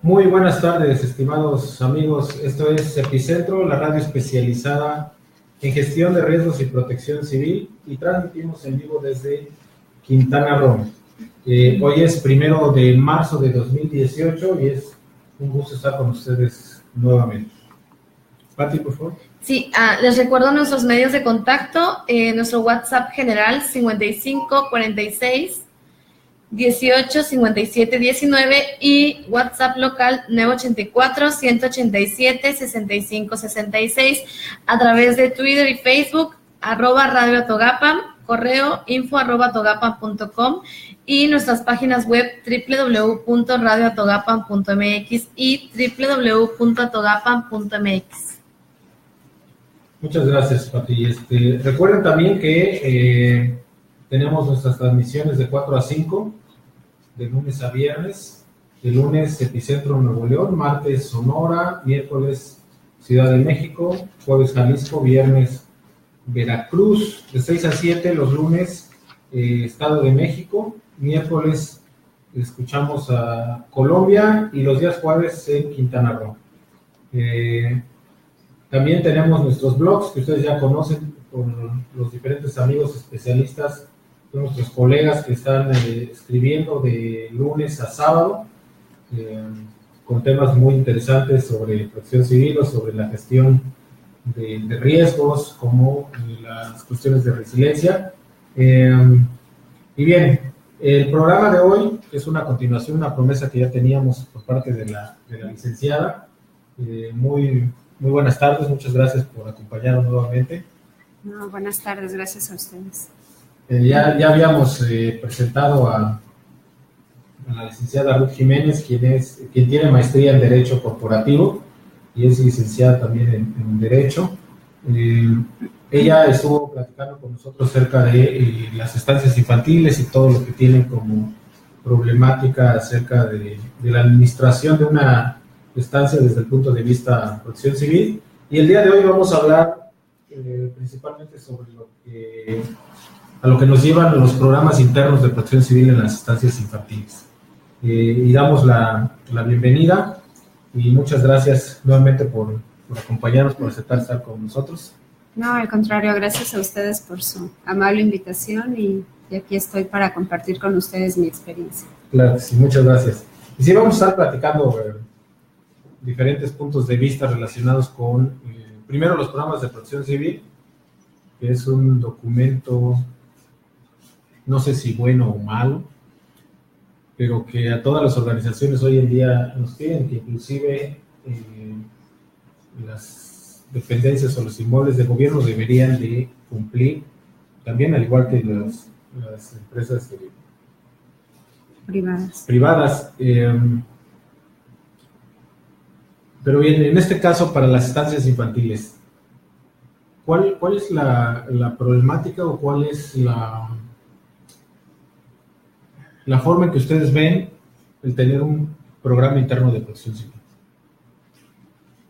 Muy buenas tardes, estimados amigos. Esto es Epicentro, la radio especializada en gestión de riesgos y protección civil, y transmitimos en vivo desde Quintana Roo. Hoy es 1 de marzo de 2018 y es un gusto estar con ustedes nuevamente. Pati, por favor. Sí, les recuerdo nuestros medios de contacto, nuestro WhatsApp general 55 46 18 57 19 y WhatsApp local 984 187 65 66, a través de Twitter y Facebook, @Radio Atogapam, correo info@atogapam.com, y nuestras páginas web www.radioatogapam.mx y www.atogapam.mx. Muchas gracias, Pati. Recuerden también que tenemos nuestras transmisiones de 4 a 5, de lunes a viernes. De lunes Epicentro Nuevo León, martes Sonora, miércoles Ciudad de México, jueves Jalisco, viernes Veracruz, de 6 a 7 los lunes Estado de México, miércoles escuchamos a Colombia y los días jueves en Quintana Roo. También tenemos nuestros blogs que ustedes ya conocen con los diferentes amigos especialistas, nuestros colegas que están escribiendo de lunes a sábado con temas muy interesantes sobre protección civil o sobre la gestión de riesgos, como las cuestiones de resiliencia. Y bien, el programa de hoy es una continuación, una promesa que ya teníamos por parte de la licenciada. Muy buenas tardes, muchas gracias por acompañarnos nuevamente. No, buenas tardes, gracias a ustedes. Ya habíamos presentado a la licenciada Ruth Jiménez, quien tiene maestría en Derecho Corporativo y es licenciada también en Derecho. Ella estuvo platicando con nosotros acerca de las estancias infantiles y todo lo que tienen como problemática acerca de la administración de una estancia desde el punto de vista de protección civil. Y el día de hoy vamos a hablar principalmente sobre a lo que nos llevan los programas internos de protección civil en las estancias infantiles. Y damos la bienvenida y muchas gracias nuevamente por acompañarnos, por aceptar estar con nosotros. No, al contrario, gracias a ustedes por su amable invitación y aquí estoy para compartir con ustedes mi experiencia. Claro, sí, muchas gracias. Y sí, vamos a estar platicando diferentes puntos de vista relacionados con, primero, los programas de protección civil, que es un documento, no sé si bueno o malo, pero que a todas las organizaciones hoy en día nos piden, que inclusive las dependencias o los inmuebles de gobierno deberían de cumplir, también al igual que las empresas privadas. Pero bien, en este caso, para las estancias infantiles, ¿cuál es la problemática o cuál es la forma en que ustedes ven el tener un programa interno de protección civil?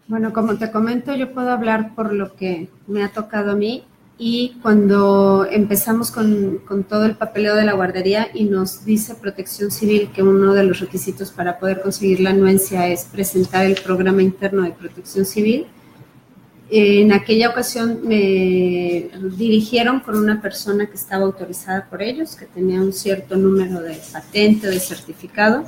Bueno, como te comento, yo puedo hablar por lo que me ha tocado a mí, y cuando empezamos con todo el papeleo de la guardería y nos dice Protección Civil que uno de los requisitos para poder conseguir la anuencia es presentar el programa interno de Protección Civil, en aquella ocasión me dirigieron con una persona que estaba autorizada por ellos, que tenía un cierto número de patente o de certificado,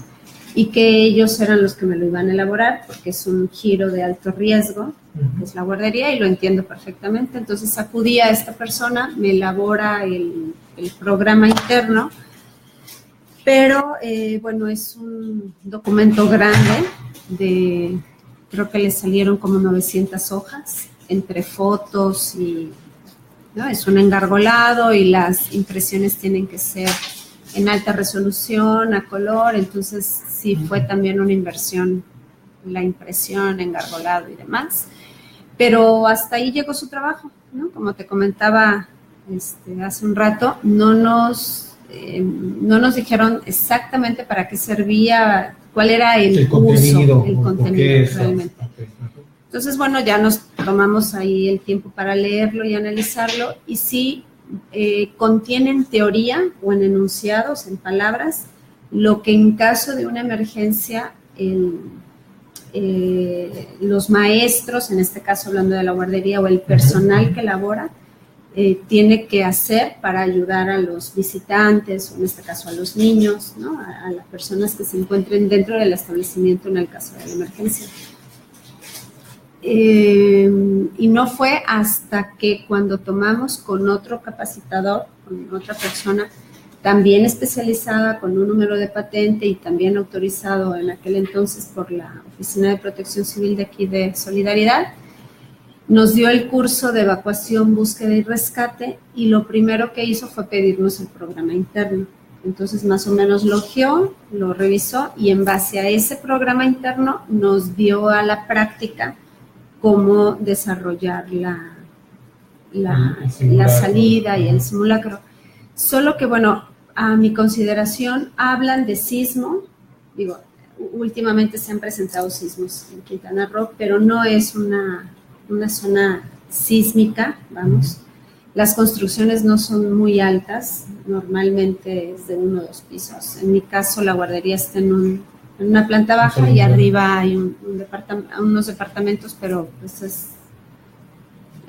y que ellos eran los que me lo iban a elaborar, porque es un giro de alto riesgo, que es la guardería, y lo entiendo perfectamente. Entonces acudí a esta persona, me elabora el programa interno, pero bueno, es un documento grande, creo que le salieron como 900 hojas, entre fotos y, ¿no? Es un engargolado y las impresiones tienen que ser en alta resolución, a color, entonces sí fue también una inversión, la impresión, engargolado y demás, pero hasta ahí llegó su trabajo, ¿no? Como te comentaba hace un rato, no nos dijeron exactamente para qué servía, cuál era el contenido realmente. Okay. Entonces, bueno, ya nos tomamos ahí el tiempo para leerlo y analizarlo, y sí contiene en teoría o en enunciados, en palabras, lo que en caso de una emergencia los maestros, en este caso hablando de la guardería, o el personal que labora, tiene que hacer para ayudar a los visitantes, o en este caso a los niños, ¿no? A las personas que se encuentren dentro del establecimiento en el caso de la emergencia. Y no fue hasta que cuando tomamos con otro capacitador, con otra persona también especializada, con un número de patente y también autorizado en aquel entonces por la Oficina de Protección Civil de aquí de Solidaridad, nos dio el curso de evacuación, búsqueda y rescate, y lo primero que hizo fue pedirnos el programa interno. Entonces, más o menos lo guió, lo revisó, y en base a ese programa interno nos dio a la práctica cómo desarrollar la salida y el simulacro. Solo que, bueno, a mi consideración, hablan de sismo. Digo, últimamente se han presentado sismos en Quintana Roo, pero no es una zona sísmica, vamos. Las construcciones no son muy altas, normalmente es de 1 o 2 pisos. En mi caso, la guardería está en una planta baja y arriba hay unos departamentos, pero pues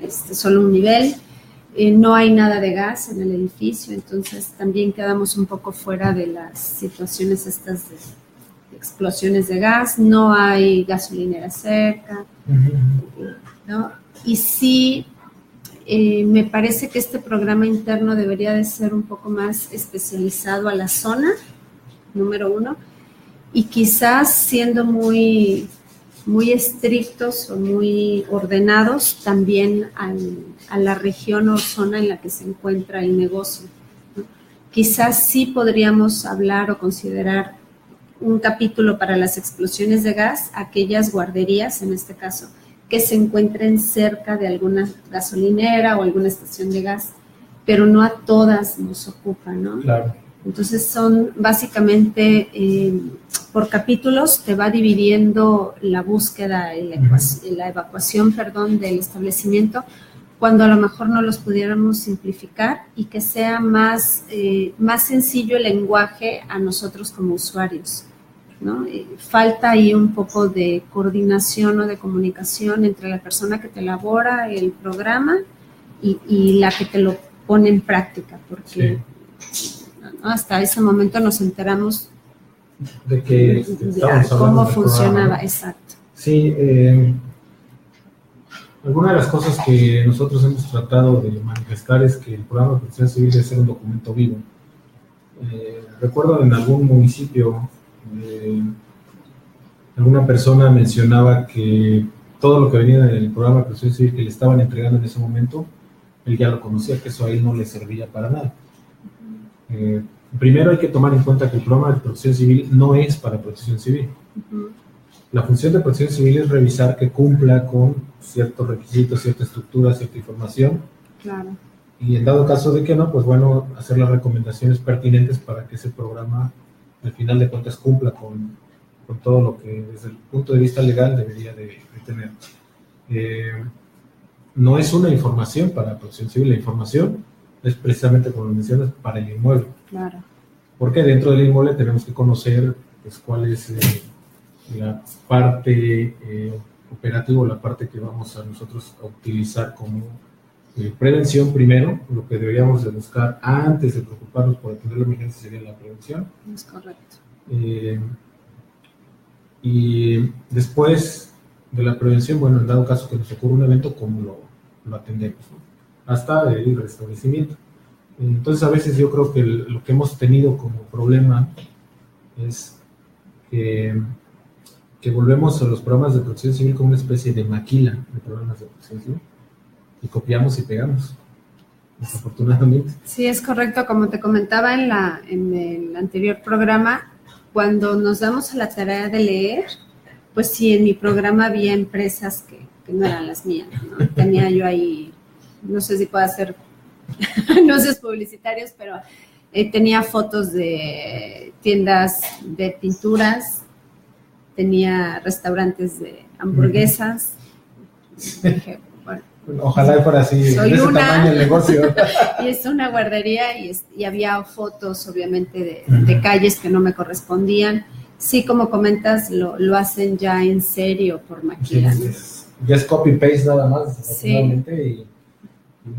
es solo un nivel. No hay nada de gas en el edificio, entonces también quedamos un poco fuera de las situaciones estas de explosiones de gas. No hay gasolinera cerca, ¿no? Y sí, me parece que este programa interno debería de ser un poco más especializado a la zona, número 1, y quizás siendo muy estrictos o muy ordenados también a la región o zona en la que se encuentra el negocio, ¿no? Quizás sí podríamos hablar o considerar un capítulo para las explosiones de gas, aquellas guarderías, en este caso, que se encuentren cerca de alguna gasolinera o alguna estación de gas, pero no a todas nos ocupa, ¿no? Claro. Entonces son básicamente por capítulos, te va dividiendo la búsqueda y la evacuación, del establecimiento, cuando a lo mejor no los pudiéramos simplificar y que sea más sencillo el lenguaje a nosotros como usuarios, ¿no? Falta ahí un poco de coordinación o de comunicación entre la persona que te elabora el programa y la que te lo pone en práctica, porque ¿no? Hasta ese momento nos enteramos de que cómo funcionaba, exacto. Sí, alguna de las cosas que nosotros hemos tratado de manifestar es que el programa de protección civil debe ser un documento vivo. Recuerdo en algún municipio, alguna persona mencionaba que todo lo que venía del programa de protección civil que le estaban entregando en ese momento, él ya lo conocía, que eso a él no le servía para nada. Primero hay que tomar en cuenta que el programa de protección civil no es para protección civil. La función de protección civil es revisar que cumpla con ciertos requisitos, cierta estructura, cierta información. Claro. Y en dado caso de que no, pues bueno, hacer las recomendaciones pertinentes para que ese programa, al final de cuentas, cumpla con todo lo que desde el punto de vista legal debería de tener. No es una información para protección civil, la información es precisamente, como mencionas, para el inmueble. Claro. Porque dentro del inmueble tenemos que conocer pues, cuál es la parte operativa, la parte que vamos a nosotros a utilizar como prevención primero. Lo que deberíamos de buscar antes de preocuparnos por atender la emergencia sería la prevención. Es correcto. Y después de la prevención, bueno, en dado caso que nos ocurra un evento, ¿cómo lo atendemos, ¿no? Hasta el restablecimiento. Entonces, a veces yo creo que lo que hemos tenido como problema es que volvemos a los programas de protección civil como una especie de maquila de programas de protección civil y copiamos y pegamos, desafortunadamente. Sí, es correcto. Como te comentaba en el anterior programa, cuando nos damos a la tarea de leer, pues sí, en mi programa había empresas que no eran las mías, ¿no? Tenía yo ahí, no sé si puedo hacer anuncios publicitarios, pero tenía fotos de tiendas de pinturas, tenía restaurantes de hamburguesas. Dije, bueno, ojalá fuera así, soy de ese tamaño el negocio. Y es una guardería y había fotos, obviamente, de calles que no me correspondían. sí, como comentas, lo hacen ya en serio por maquila, Sí, ¿no? ya es copy-paste nada más, Sí. desafortunadamente, y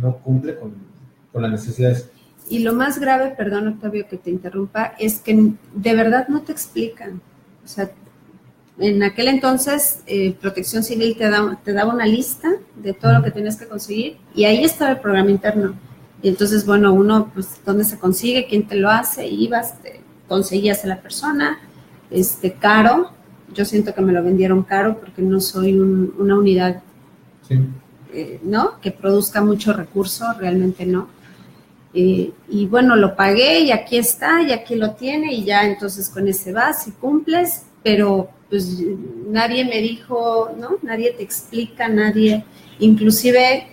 no cumple con las necesidades. Y lo más grave, perdón Octavio que te interrumpa, es que de verdad no te explican. O sea, en aquel entonces Protección Civil te daba una lista de todo lo que tenías que conseguir y ahí estaba el programa interno. Y entonces, bueno, uno, pues, ¿dónde se consigue? ¿Quién te lo hace? Ibas, conseguías a la persona, caro. Yo siento que me lo vendieron caro porque no soy una unidad, Sí. ¿no? Que produzca mucho recurso, realmente no. Y bueno, lo pagué y aquí está, y aquí lo tiene, y ya entonces con ese vas y cumples, pero pues nadie me dijo, ¿no? Nadie te explica, nadie, inclusive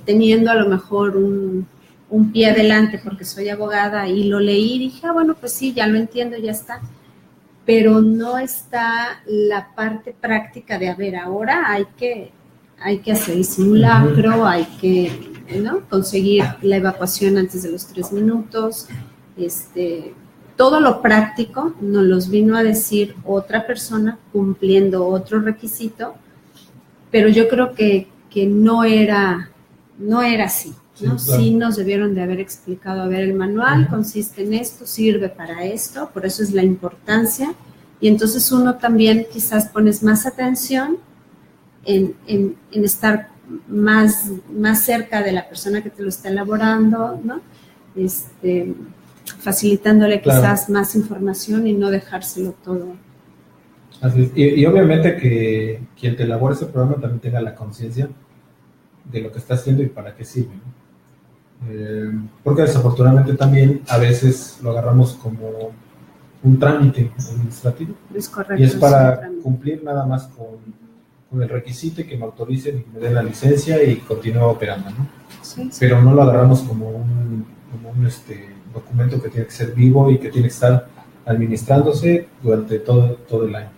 teniendo a lo mejor un pie adelante porque soy abogada y lo leí y dije, bueno, pues sí, ya lo entiendo, ya está. Pero no está la parte práctica de, a ver, ahora hay que hacer el simulacro, hay que, ¿no?, conseguir la evacuación antes de los 3 minutos, todo lo práctico nos los vino a decir otra persona cumpliendo otro requisito, pero yo creo que no era así, ¿no? Sí, claro. Sí nos debieron de haber explicado, a ver, el manual consiste en esto, sirve para esto, por eso es la importancia, y entonces uno también quizás pones más atención en estar más cerca de la persona que te lo está elaborando, ¿no? Facilitándole quizás más información y no dejárselo todo. Así es. Y obviamente que quien te elabora ese programa también tenga la conciencia de lo que está haciendo y para qué sirve, ¿no? Porque desafortunadamente también a veces lo agarramos como un trámite administrativo. Es correcto. Y es para cumplir nada más con el requisito y que me autoricen y que me den la licencia y continúe operando, ¿no? Sí. Pero no lo agarramos como un documento que tiene que ser vivo y que tiene que estar administrándose durante todo el año.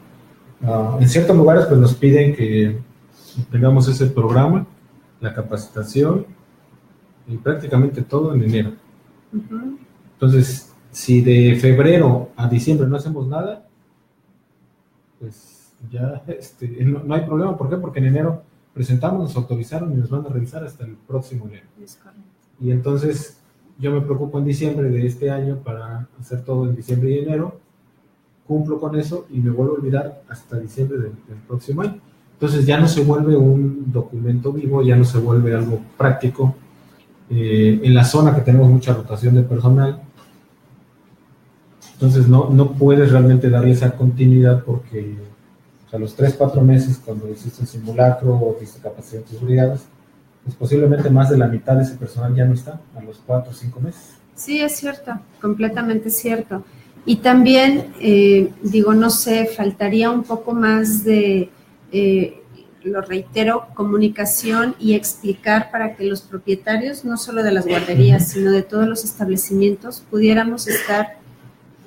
En ciertos lugares pues nos piden que tengamos ese programa, la capacitación y prácticamente todo en enero. Uh-huh. Entonces, si de febrero a diciembre no hacemos nada, pues ya no hay problema. ¿Por qué? Porque en enero presentamos, nos autorizaron y nos van a revisar hasta el próximo enero. Es correcto. Y entonces yo me preocupo en diciembre de este año para hacer todo en diciembre y enero, cumplo con eso y me vuelvo a olvidar hasta diciembre del próximo año. Entonces ya no se vuelve un documento vivo, ya no se vuelve algo práctico. En la zona que tenemos mucha rotación de personal, entonces no puedes realmente darle esa continuidad porque a los 3-4 meses cuando hiciste el simulacro o hiciste capacidad de tus brigadas, pues posiblemente más de la mitad de ese personal ya no está a los 4 o 5 meses. Sí, es cierto, completamente cierto. Y también, no sé, faltaría un poco más de, lo reitero, comunicación y explicar para que los propietarios, no solo de las guarderías, sino de todos los establecimientos, pudiéramos estar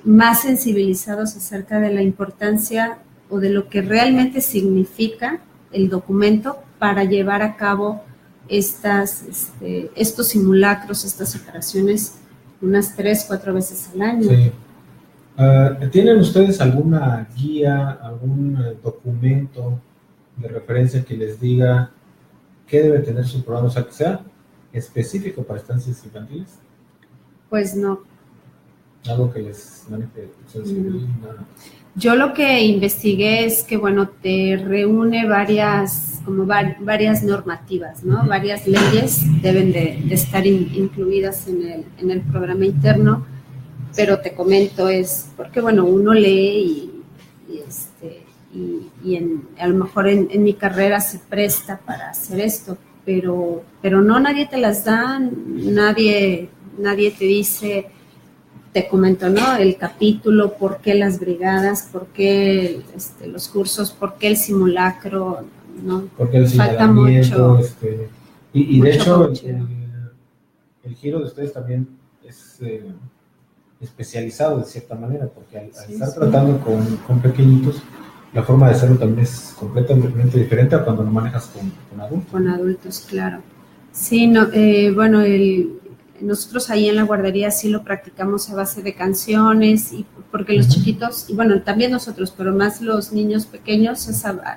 más sensibilizados acerca de la importancia o de lo que realmente significa el documento para llevar a cabo estos simulacros, estas operaciones unas 3-4 veces al año. Sí. ¿Tienen ustedes alguna guía, algún documento de referencia que les diga qué debe tener su programa, o sea, que sea específico para estancias infantiles? Pues no. Algo que les maneje. Yo lo que investigué es que, te reúne varias normativas, ¿no? Uh-huh. Varias leyes deben de estar incluidas en el programa interno, pero te comento es porque, uno lee y a lo mejor en mi carrera se presta para hacer esto, pero no, nadie te las da, nadie te dice. Te comento, ¿no? El capítulo, por qué las brigadas, por qué los cursos, por qué el simulacro, ¿no? Porque el falta mucho. Y de hecho, el giro de ustedes también es especializado de cierta manera, porque al estar tratando con pequeñitos, la forma de hacerlo también es completamente diferente a cuando lo manejas con adultos. Con adultos, claro. Sí, no, nosotros ahí en la guardería sí lo practicamos a base de canciones, y porque los chiquitos, y bueno, también nosotros, pero más los niños pequeños,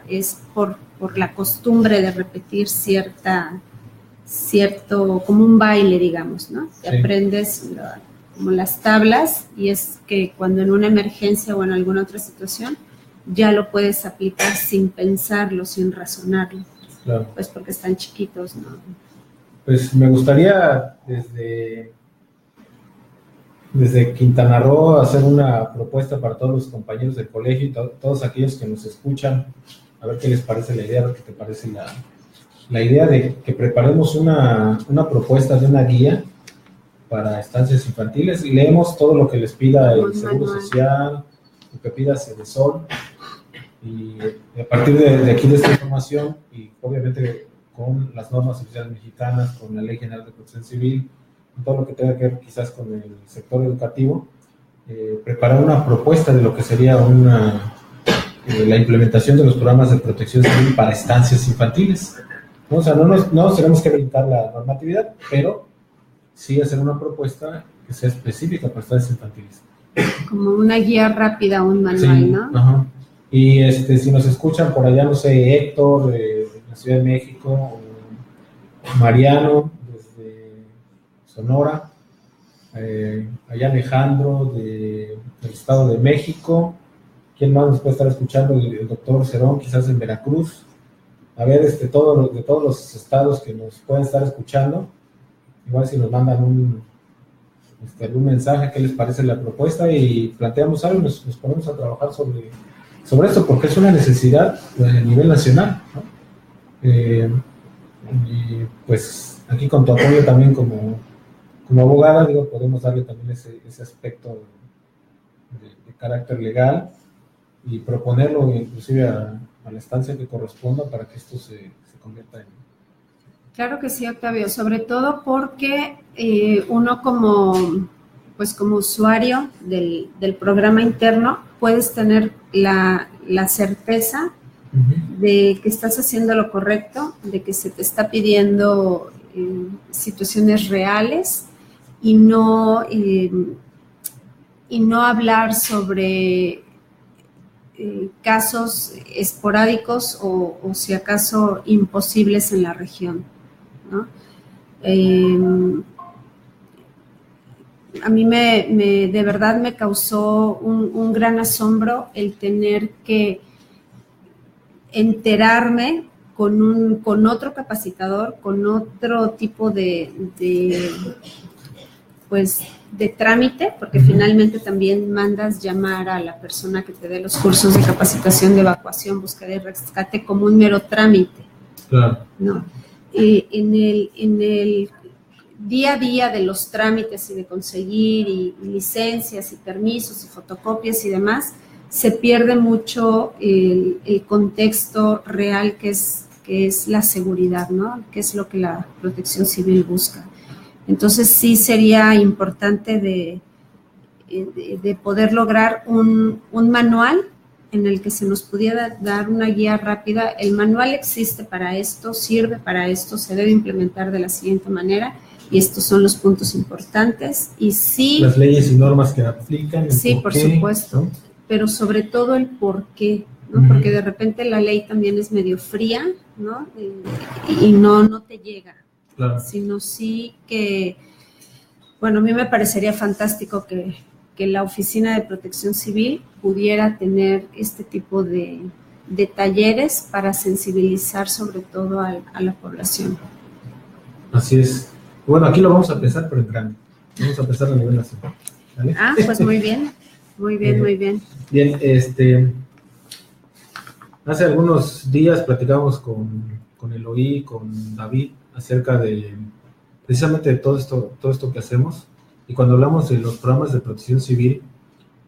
es por la costumbre de repetir como un baile, digamos, ¿no? Sí. Te aprendes como las tablas, y es que cuando en una emergencia o en alguna otra situación ya lo puedes aplicar sin pensarlo, sin razonarlo. Claro. Pues porque están chiquitos, ¿no? Pues me gustaría desde Quintana Roo hacer una propuesta para todos los compañeros del colegio y todos aquellos que nos escuchan, a ver qué les parece la idea, a ver qué te parece la idea de que preparemos una propuesta de una guía para estancias infantiles, y leemos todo lo que les pida el Seguro Social, lo que pida Sedesol, y a partir de aquí de esta información, y obviamente con las normas oficiales mexicanas, con la Ley General de Protección Civil, todo lo que tenga que ver quizás con el sector educativo, preparar una propuesta de lo que sería la implementación de los programas de protección civil para estancias infantiles, ¿no? O sea, no nos tenemos que brincar la normatividad, pero sí hacer una propuesta que sea específica para estancias infantiles. Como una guía rápida, un manual, sí, ¿no? Ajá. Y si nos escuchan por allá, no sé, Héctor de la Ciudad de México, o Mariano desde Sonora, allá Alejandro del Estado de México, ¿quién más nos puede estar escuchando? El doctor Cerón, quizás en Veracruz. A ver, de todos los estados que nos pueden estar escuchando, igual si nos mandan algún mensaje, qué les parece la propuesta, y planteamos algo, nos ponemos a trabajar sobre esto, porque es una necesidad a nivel nacional, ¿no? Y pues aquí con tu apoyo también como abogada, digo, podemos darle también ese aspecto de carácter legal y proponerlo inclusive a la instancia que corresponda para que esto se convierta en... Claro que sí, Octavio, sobre todo porque uno como usuario del programa interno puedes tener la certeza de que estás haciendo lo correcto, de que se te está pidiendo situaciones reales, y no hablar sobre casos esporádicos o si acaso imposibles en la región, ¿no? A mí de verdad me causó un gran asombro el tener que enterarme con otro capacitador, con otro tipo de trámite, porque finalmente también mandas llamar a la persona que te dé los cursos de capacitación de evacuación, búsqueda y rescate como un mero trámite. Claro. No. En el día a día de los trámites y de conseguir y licencias y permisos y fotocopias y demás, se pierde mucho el contexto real que es la seguridad, ¿no? Que es lo que la Protección Civil busca. Entonces sí sería importante de poder lograr un manual en el que se nos pudiera dar una guía rápida. El manual existe para esto, sirve para esto, se debe implementar de la siguiente manera, y estos son los puntos importantes. Y sí, las leyes y normas que aplican. Sí, por supuesto, ¿no? Pero sobre todo el por qué, ¿no? Porque de repente la ley también es medio fría, ¿no? Y no te llega. Claro. Sino sí que, bueno, a mí me parecería fantástico que la Oficina de Protección Civil pudiera tener este tipo de talleres para sensibilizar sobre todo a la población. Así es. Bueno, aquí lo vamos a pensar, pero en grande. Vamos a pensar a nivel nacional. ¿Vale? Pues muy bien, muy bien, muy bien. Bien, hace algunos días platicamos con Eloy, con David, acerca de precisamente de todo esto que hacemos, y cuando hablamos de los programas de protección civil,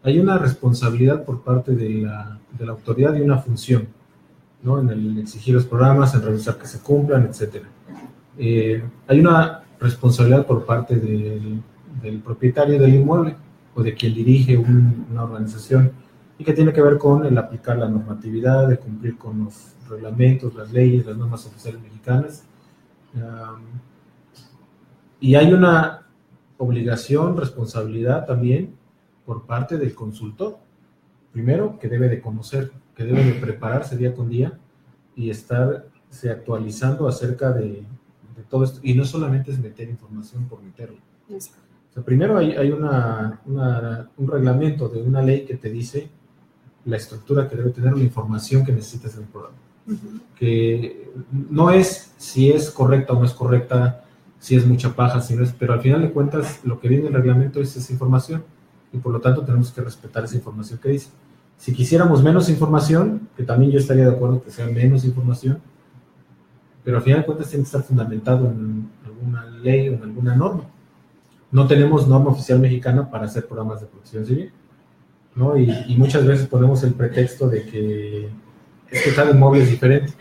hay una responsabilidad por parte de la autoridad y una función, ¿no? En el exigir los programas, en revisar que se cumplan, etcétera. Hay una responsabilidad por parte del propietario del inmueble o de quien dirige una organización, y que tiene que ver con el aplicar la normatividad, de cumplir con los reglamentos, las leyes, las normas oficiales mexicanas. Y hay una obligación, responsabilidad también por parte del consultor. Primero, que debe de conocer, que debe de prepararse día con día y estarse actualizando acerca de todo esto. Y no solamente es meter información por meterlo. O sea, primero hay un reglamento de una ley que te dice la estructura que debe tener, la información que necesitas en el programa. Que no es si es correcta o no es correcta, si es mucha paja, si no es, pero al final de cuentas lo que viene en el reglamento es esa información y por lo tanto tenemos que respetar esa información que dice. Si quisiéramos menos información, que también yo estaría de acuerdo que sea menos información, pero al final de cuentas tiene que estar fundamentado en alguna ley o en alguna norma. No tenemos norma oficial mexicana para hacer programas de protección civil, ¿no? Y muchas veces ponemos el pretexto de que es que cada inmueble es diferente,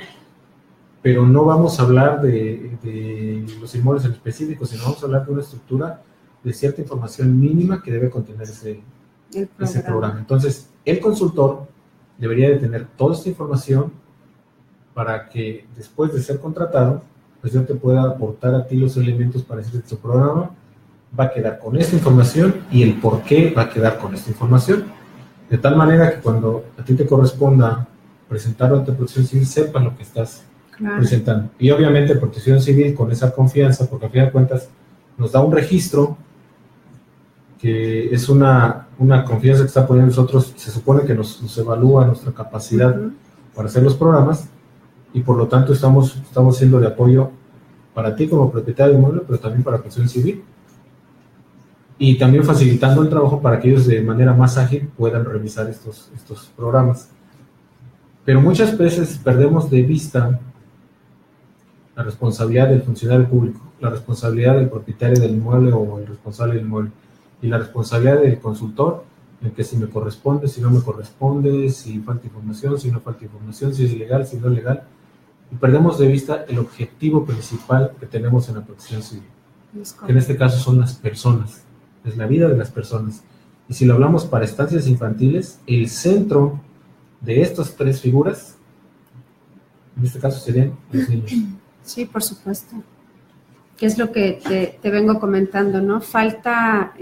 pero no vamos a hablar de los inmuebles en específico, sino vamos a hablar de una estructura de cierta información mínima que debe contener ese programa. Entonces, el consultor debería de tener toda esta información para que después de ser contratado, pues yo te pueda aportar a ti los elementos para decir que tu programa va a quedar con esta información y el por qué va a quedar con esta información. De tal manera que cuando a ti te corresponda presentar ante Protección Civil, sepas lo que estás presentando. Y obviamente Protección Civil con esa confianza, porque al final de cuentas nos da un registro que es una confianza que está poniendo nosotros, se supone que nos evalúa nuestra capacidad para hacer los programas y por lo tanto estamos siendo de apoyo para ti como propietario de inmueble, pero también para Protección Civil. Y también facilitando el trabajo para que ellos de manera más ágil puedan revisar estos programas. Pero muchas veces perdemos de vista la responsabilidad del funcionario público, la responsabilidad del propietario del inmueble o el responsable del inmueble, y la responsabilidad del consultor, en que si me corresponde, si no me corresponde, si falta información, si no falta información, si es legal, si no es legal. Y perdemos de vista el objetivo principal que tenemos en la protección civil, que en este caso son las personas, es la vida de las personas. Y si lo hablamos para estancias infantiles, el centro de estas tres figuras, en este caso serían los niños. Sí, por supuesto. Que es lo que te vengo comentando, ¿no? Falta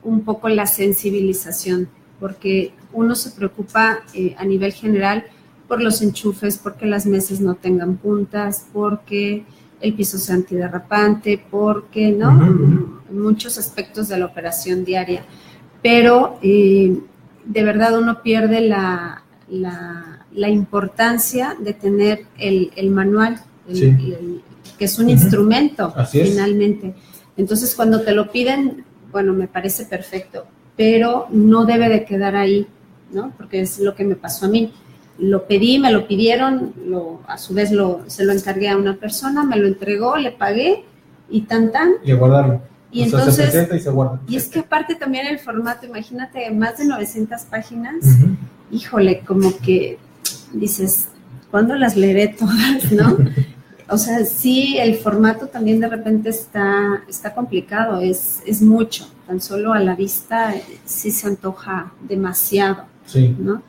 un poco la sensibilización, porque uno se preocupa a nivel general por los enchufes, porque las mesas no tengan puntas, porque el piso sea antiderrapante, porque, ¿no? Muchos aspectos de la operación diaria. Pero de verdad uno pierde la importancia de tener el manual, que es un instrumento finalmente. Entonces, cuando te lo piden, bueno, me parece perfecto, pero no debe de quedar ahí, ¿no? Porque es lo que me pasó a mí. Lo pedí, me lo pidieron, a su vez se lo encargué a una persona, me lo entregó, le pagué y tan. Y a guardarlo. Y entonces, se presenta y se guarda. Y es que aparte también el formato, imagínate, más de 900 páginas, híjole, como que dices, ¿cuándo las leeré todas, no? O sea, sí, el formato también de repente está complicado, es mucho, tan solo a la vista sí se antoja demasiado, ¿no?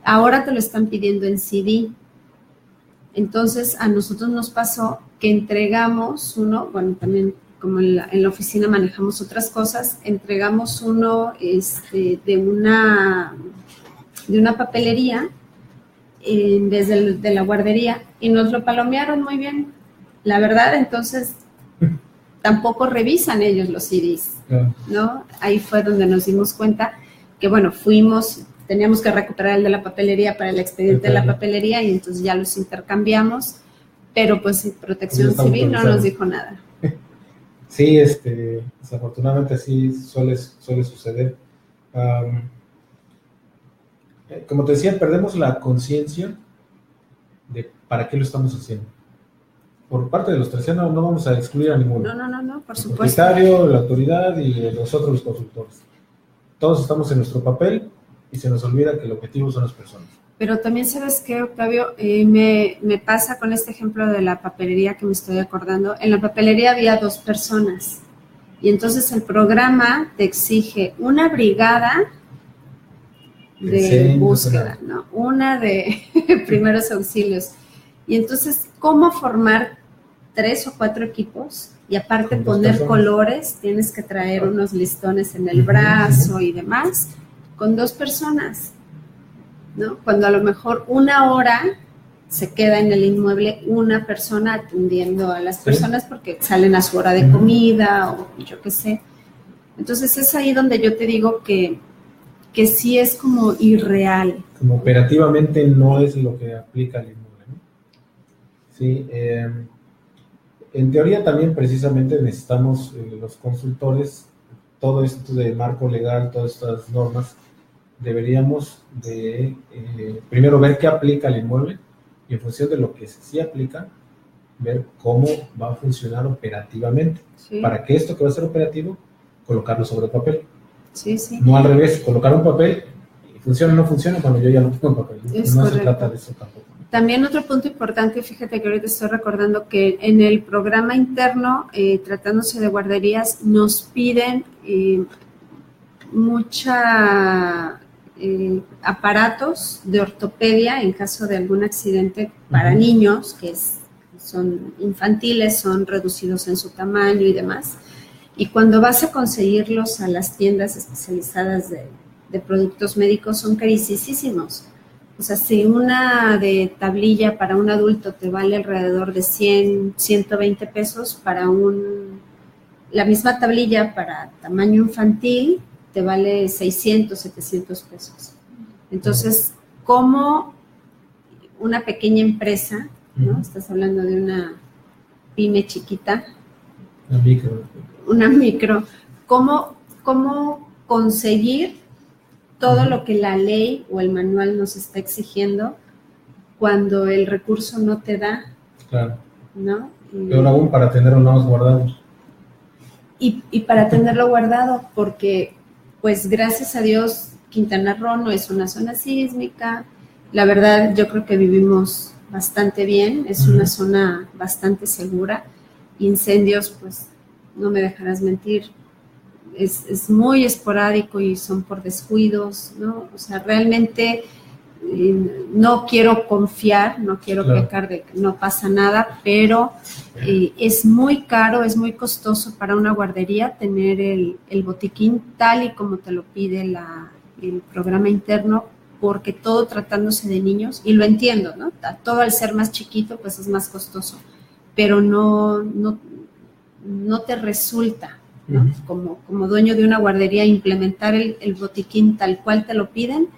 Ahora te lo están pidiendo en CD. Entonces, a nosotros nos pasó que entregamos uno, bueno, también como en la oficina manejamos otras cosas, entregamos uno de una papelería en vez de la guardería y nos lo palomearon muy bien. La verdad, entonces, tampoco revisan ellos los CDs, ¿no? Ahí fue donde nos dimos cuenta que, bueno, teníamos que recuperar el de la papelería para el expediente de la papelería y entonces ya los intercambiamos, pero pues Protección Civil no nos dijo nada. Sí, desafortunadamente sí suele suceder. Como te decía, perdemos la conciencia de para qué lo estamos haciendo. Por parte de los tercianos no vamos a excluir a ninguno. No, por supuesto. El propietario, la autoridad y nosotros los consultores. Todos estamos en nuestro papel y se nos olvida que el objetivo son las personas. Pero también, ¿sabes qué, Octavio? Me pasa con este ejemplo de la papelería que me estoy acordando. En la papelería había 2 personas y entonces el programa te exige una brigada de búsqueda, ¿no? Una de primeros auxilios. Y entonces, ¿cómo formar 3 o 4 equipos Y aparte Con dos poner personas. colores, tienes que traer unos listones en el brazo y demás, con 2 personas, ¿no? Cuando a lo mejor 1 hora se queda en el inmueble una persona atendiendo a las personas porque salen a su hora de comida o yo qué sé. Entonces es ahí donde yo te digo que sí es como irreal. Como operativamente no es lo que aplica el inmueble, ¿no? Sí, en teoría también precisamente necesitamos los consultores, todo esto de marco legal, todas estas normas, deberíamos de primero ver qué aplica el inmueble y en función de lo que sí aplica, ver cómo va a funcionar operativamente. Sí. Para que esto que va a ser operativo, colocarlo sobre papel. Sí, sí. No al revés, colocar un papel y funciona o no funciona cuando yo ya lo tengo en papel. No se trata de eso tampoco. También otro punto importante, fíjate que ahorita estoy recordando que en el programa interno, tratándose de guarderías, nos piden aparatos de ortopedia en caso de algún accidente para niños que son infantiles, son reducidos en su tamaño y demás. Y cuando vas a conseguirlos a las tiendas especializadas de productos médicos son carísimos. O sea, si una de tablilla para un adulto te vale alrededor de 100, 120 pesos, la misma tablilla para tamaño infantil te vale 600, 700 pesos. Entonces, como una pequeña empresa, ¿no? Estás hablando de una pyme chiquita, una micro, ¿cómo conseguir todo lo que la ley o el manual nos está exigiendo cuando el recurso no te da? Claro. ¿No? Peor aún para tenerlo nada más guardado. Y para tenerlo guardado, porque pues gracias a Dios Quintana Roo no es una zona sísmica. La verdad yo creo que vivimos bastante bien, es una zona bastante segura. Incendios, pues no me dejarás mentir, es muy esporádico y son por descuidos, ¿no? O sea, realmente no quiero confiar, no quiero pecar de que no pasa nada, pero es muy caro, es muy costoso para una guardería tener el botiquín tal y como te lo pide el programa interno, porque todo tratándose de niños, y lo entiendo, ¿no? Todo al ser más chiquito, pues es más costoso, pero no te resulta, ¿no? Como dueño de una guardería, implementar el botiquín tal cual te lo piden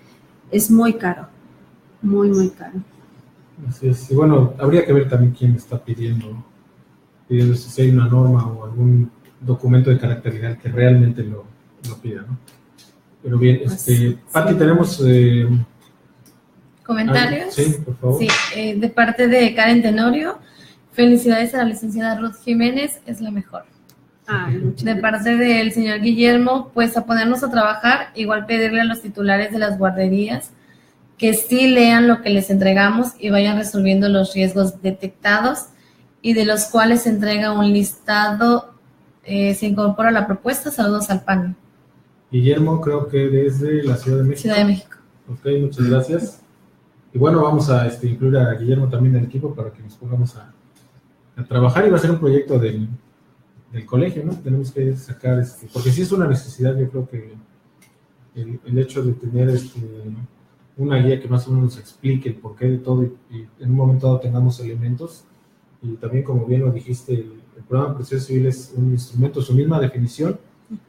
es muy caro, muy, muy caro. Así es. Y bueno, habría que ver también quién está pidiendo si hay una norma o algún documento de carácter legal que realmente lo pida, ¿no? Pero bien, Pati, tenemos comentarios. Sí, por favor. Sí, de parte de Karen Tenorio, felicidades a la licenciada Ruth Jiménez, es la mejor. De parte del señor Guillermo, pues a ponernos a trabajar, igual pedirle a los titulares de las guarderías que sí lean lo que les entregamos y vayan resolviendo los riesgos detectados y de los cuales se entrega un listado, se incorpora la propuesta. Saludos al panel. Guillermo, creo que desde la Ciudad de México. Ciudad de México. Ok, muchas gracias. Y bueno, vamos a incluir a Guillermo también en el equipo para que nos pongamos a trabajar, y va a ser un proyecto del colegio, ¿no? Tenemos que sacar, porque sí es una necesidad. Yo creo que el hecho de tener una guía que más o menos nos explique el porqué de todo y en un momento dado tengamos elementos, y también, como bien lo dijiste, el programa de protección civil es un instrumento, su misma definición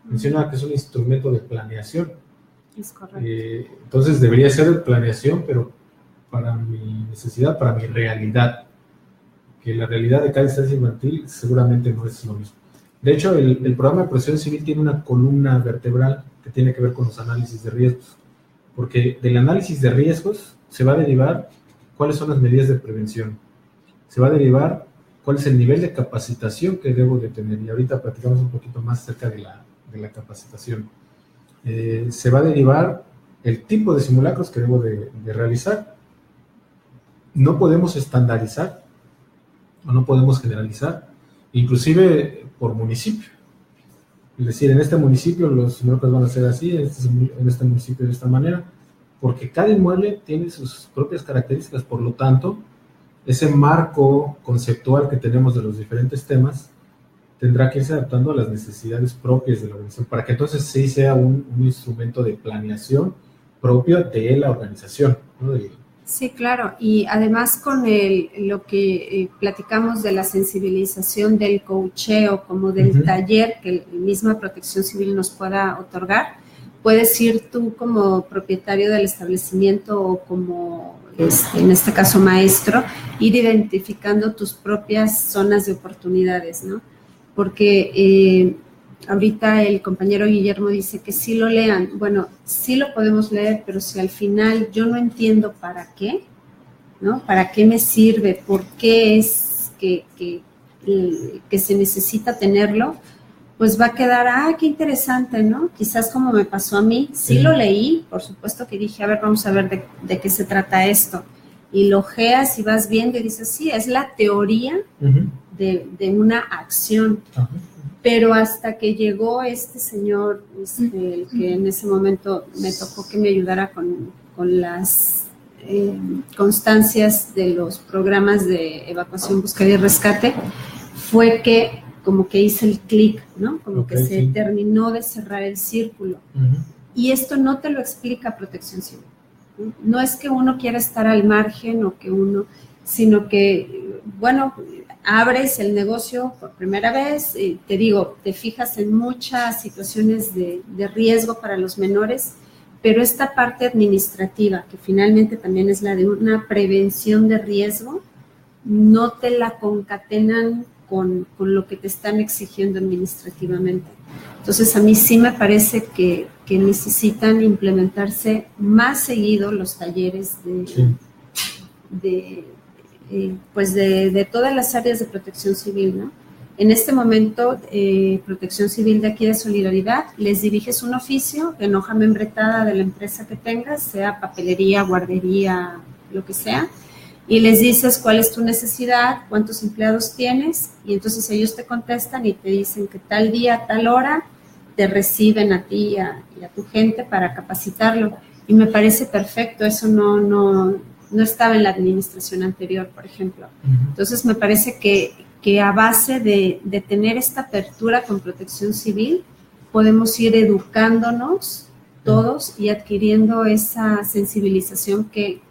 menciona que es un instrumento de planeación. Es correcto. Entonces debería ser de planeación, pero para mi necesidad, para mi realidad, que la realidad de cada instancia infantil seguramente no es lo mismo. De hecho, el programa de protección civil tiene una columna vertebral que tiene que ver con los análisis de riesgos, porque del análisis de riesgos se va a derivar cuáles son las medidas de prevención, se va a derivar cuál es el nivel de capacitación que debo de tener, y ahorita platicamos un poquito más acerca de la capacitación. Se va a derivar el tipo de simulacros que debo de realizar. No podemos estandarizar o no podemos generalizar, inclusive por municipio. Es decir, en este municipio los simulacros van a ser así, en este municipio de esta manera, porque cada inmueble tiene sus propias características. Por lo tanto, ese marco conceptual que tenemos de los diferentes temas tendrá que irse adaptando a las necesidades propias de la organización, para que entonces sí sea un instrumento de planeación propio de la organización, ¿no? Sí, claro, y además con lo que platicamos de la sensibilización del coacheo como del taller que la misma Protección Civil nos pueda otorgar, puedes ir tú como propietario del establecimiento o como, en este caso, maestro, ir identificando tus propias zonas de oportunidades, ¿no? Porque ahorita el compañero Guillermo dice que sí lo lean. Bueno, sí lo podemos leer, pero si al final yo no entiendo para qué, ¿no? ¿Para qué me sirve? ¿Por qué es que se necesita tenerlo? Pues va a quedar, qué interesante, ¿no? Quizás como me pasó a mí, sí lo leí, por supuesto que dije, a ver, vamos a ver de qué se trata esto. Y lo ojeas y vas viendo y dices, sí, es la teoría de una acción. Pero hasta que llegó este señor, el que en ese momento me tocó que me ayudara con las constancias de los programas de evacuación, búsqueda y rescate, fue que como que hice el clic, ¿no? Como que se terminó de cerrar el círculo. Y esto no te lo explica Protección Civil. No es que uno quiera estar al margen o que uno, sino que, bueno, abres el negocio por primera vez, te digo, te fijas en muchas situaciones de riesgo para los menores, pero esta parte administrativa, que finalmente también es la de una prevención de riesgo, no te la concatenan con lo que te están exigiendo administrativamente. Entonces, a mí sí me parece que necesitan implementarse más seguido los talleres de todas las áreas de protección civil, ¿no? En este momento, Protección Civil de aquí de Solidaridad, les diriges un oficio en hoja membretada de la empresa que tengas, sea papelería, guardería, lo que sea, y les dices cuál es tu necesidad, cuántos empleados tienes, y entonces ellos te contestan y te dicen que tal día, tal hora, te reciben a ti y a tu gente para capacitarlo. Y me parece perfecto, eso no estaba en la administración anterior, por ejemplo. Entonces, me parece que a base de tener esta apertura con Protección Civil, podemos ir educándonos todos y adquiriendo esa sensibilización que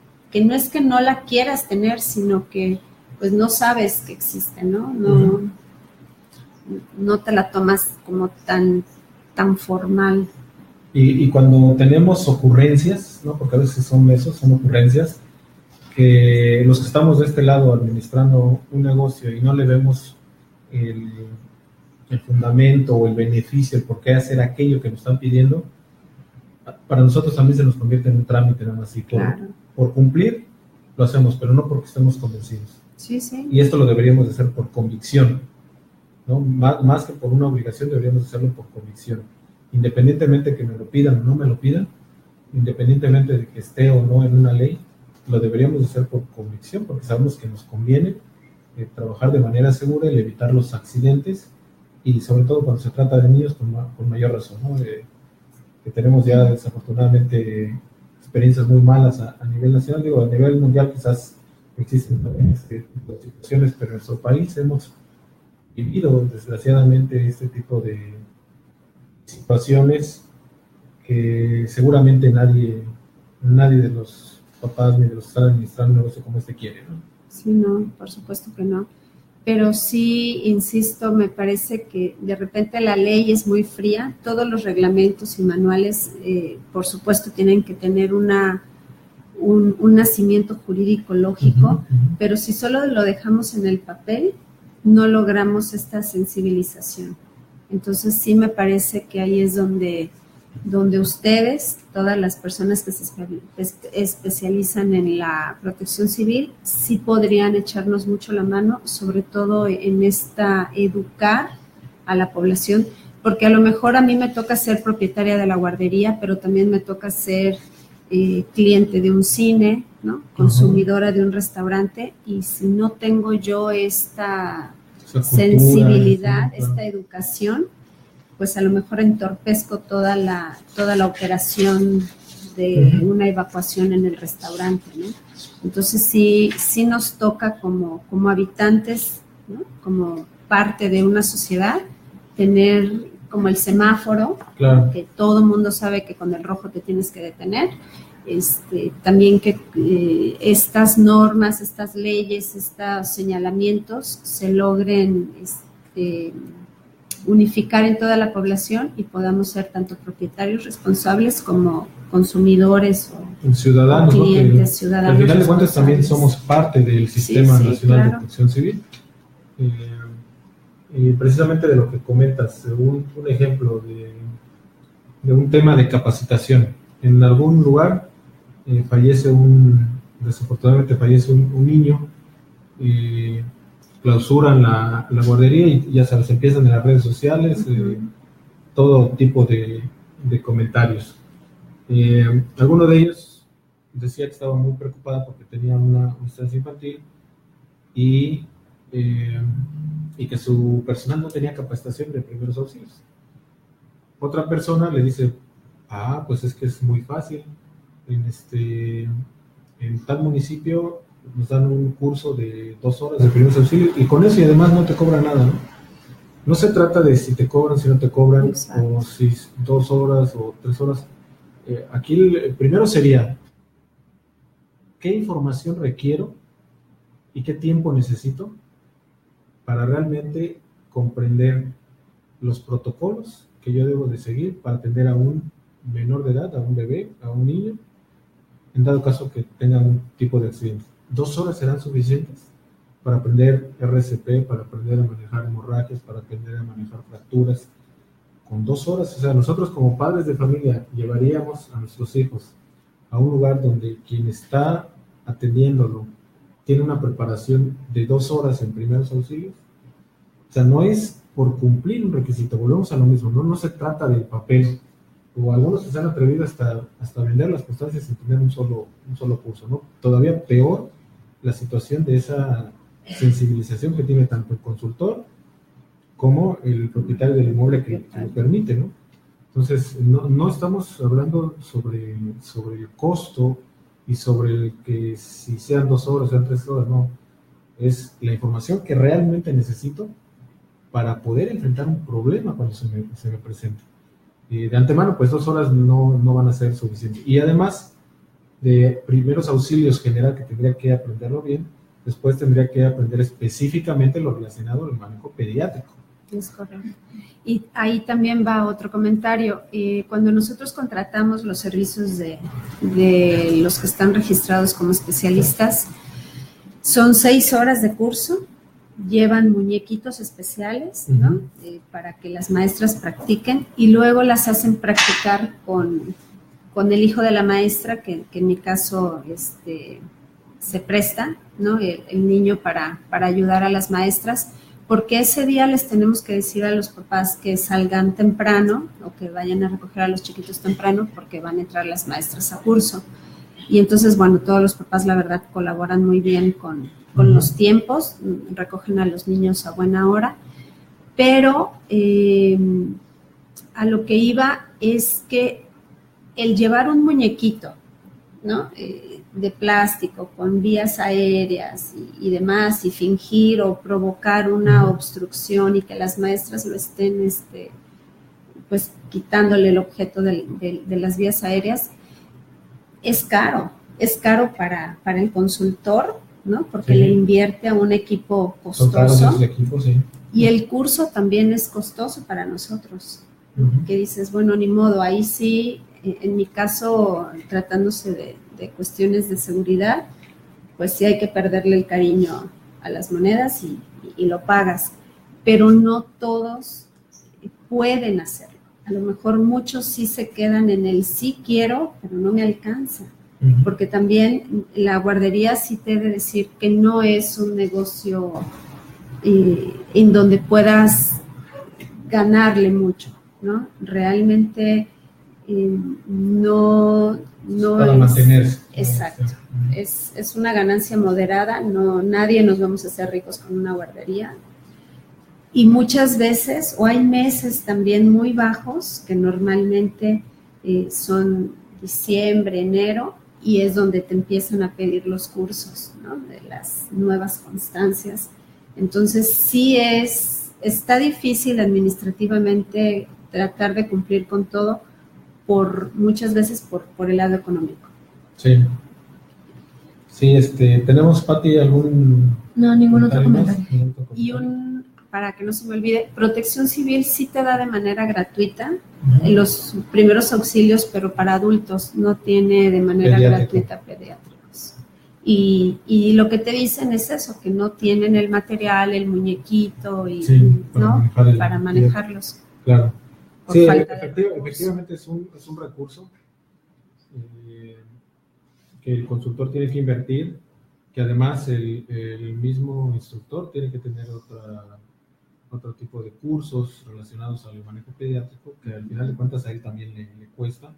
no es que no la quieras tener, sino que pues no sabes que existe, ¿no? No te la tomas como tan formal. Y cuando tenemos ocurrencias, ¿no? Porque a veces son ocurrencias, que los que estamos de este lado administrando un negocio y no le vemos el fundamento o el beneficio, el por qué hacer aquello que nos están pidiendo, para nosotros también se nos convierte en un trámite, nada más así. Por cumplir, lo hacemos, pero no porque estemos convencidos. Sí, sí. Y esto lo deberíamos de hacer por convicción, ¿no? Más que por una obligación, deberíamos hacerlo por convicción. Independientemente de que me lo pidan o no me lo pidan, independientemente de que esté o no en una ley, lo deberíamos hacer por convicción, porque sabemos que nos conviene trabajar de manera segura y evitar los accidentes, y sobre todo cuando se trata de niños con mayor razón, ¿no? Que tenemos ya desafortunadamente experiencias muy malas a nivel nacional, digo, a nivel mundial quizás existen también situaciones, pero en nuestro país hemos vivido desgraciadamente este tipo de situaciones que seguramente nadie de los papás ni de los que están administrando un negocio como este quiere, ¿no? Sí, no, por supuesto que no. Pero sí, insisto, me parece que de repente la ley es muy fría. Todos los reglamentos y manuales, por supuesto, tienen que tener un nacimiento jurídico lógico, pero si solo lo dejamos en el papel, no logramos esta sensibilización. Entonces sí me parece que ahí es donde ustedes, todas las personas que se especializan en la protección civil, sí podrían echarnos mucho la mano, sobre todo en educar a la población, porque a lo mejor a mí me toca ser propietaria de la guardería, pero también me toca ser cliente de un cine, ¿no? Consumidora de un restaurante, y si no tengo yo esta sensibilidad, esta educación, pues a lo mejor entorpezco toda la operación de una evacuación en el restaurante, ¿no? Entonces sí nos toca como habitantes, ¿no? parte de una sociedad, tener como el semáforo, Claro. que todo el mundo sabe que con el rojo te tienes que detener. También que estas normas, estas leyes, estos señalamientos se logren unificar en toda la población y podamos ser tanto propietarios responsables como consumidores o Ciudadanos, o clientes, ¿no? Que ciudadanos al final de cuentas también responsables. somos parte del Sistema Sí, Nacional de claro. Protección Civil. Y precisamente de lo que comentas, un ejemplo de un tema de capacitación. En algún lugar desafortunadamente fallece un niño, clausuran la guardería y ya sabes, empiezan en las redes sociales todo tipo de comentarios. Alguno de ellos decía que estaba muy preocupada porque tenía una estancia infantil y que su personal no tenía capacitación de primeros auxilios. Otra persona le dice, pues es que es muy fácil, en tal municipio nos dan un curso de 2 horas de primeros auxilios y con eso y además no te cobran nada, ¿no? No se trata de si te cobran, si no te cobran, Exacto. o si 2 horas o 3 horas. Aquí el primero sería, ¿qué información requiero y qué tiempo necesito para realmente comprender los protocolos que yo debo de seguir para atender a un menor de edad, a un bebé, a un niño, en dado caso que tenga un tipo de accidente? 2 horas serán suficientes para aprender RCP, para aprender a manejar hemorragias, para aprender a manejar fracturas. Con 2 horas, o sea, nosotros como padres de familia llevaríamos a nuestros hijos a un lugar donde quien está atendiéndolo tiene una preparación de 2 horas en primeros auxilios. O sea, no es por cumplir un requisito, volvemos a lo mismo, no se trata del papel, o algunos se han atrevido hasta vender las constancias sin tener un solo curso, ¿no? Todavía peor la situación de esa sensibilización que tiene tanto el consultor como el propietario del inmueble que lo permite, ¿no? Entonces, no estamos hablando sobre el costo y sobre que si sean 2 horas, sean 3 horas, no. Es la información que realmente necesito para poder enfrentar un problema cuando se me presente. De antemano, pues 2 horas no van a ser suficientes. Y además de primeros auxilios general que tendría que aprenderlo bien, después tendría que aprender específicamente lo relacionado al manejo pediátrico. Es correcto. Y ahí también va otro comentario. Cuando nosotros contratamos los servicios de los que están registrados como especialistas, son 6 horas de curso, llevan muñequitos especiales, ¿no? Para que las maestras practiquen y luego las hacen practicar con el hijo de la maestra, que en mi caso se presta, ¿no? El niño para ayudar a las maestras, porque ese día les tenemos que decir a los papás que salgan temprano o que vayan a recoger a los chiquitos temprano porque van a entrar las maestras a curso. Y entonces, bueno, todos los papás, la verdad, colaboran muy bien con los tiempos, recogen a los niños a buena hora, pero a lo que iba es que el llevar un muñequito, ¿no? De plástico con vías aéreas y demás, y fingir o provocar una obstrucción y que las maestras lo estén pues quitándole el objeto de las vías aéreas, es caro para el consultor, ¿no? Porque le invierte a un equipo costoso. Equipos, sí. Y el curso también es costoso para nosotros. Que dices, bueno, ni modo, ahí sí, en mi caso, tratándose de cuestiones de seguridad, pues sí hay que perderle el cariño a las monedas y lo pagas. Pero no todos pueden hacerlo. A lo mejor muchos sí se quedan en el sí quiero, pero no me alcanza. Porque también la guardería sí te debe decir que no es un negocio en donde puedas ganarle mucho, ¿no? Realmente no para es mantenerse. exacto. Es una ganancia moderada, nadie nos vamos a hacer ricos con una guardería. Y muchas veces, o hay meses también muy bajos, que normalmente son diciembre, enero, y es donde te empiezan a pedir los cursos, ¿no? De las nuevas constancias. Entonces sí es está difícil administrativamente tratar de cumplir con todo muchas veces por el lado económico. Sí. Sí, ¿tenemos, Pati, algún... No, ningún otro comentario. Y para que no se me olvide, Protección Civil sí te da de manera gratuita los primeros auxilios, pero para adultos, no tiene de manera gratuita pediátricos. Y lo que te dicen es eso, que no tienen el material, el muñequito, para manejarlos. Claro. Sí, efectivamente es un recurso que el consultor tiene que invertir, que además el mismo instructor tiene que tener otro tipo de cursos relacionados al manejo pediátrico, que al final de cuentas a él también le cuesta.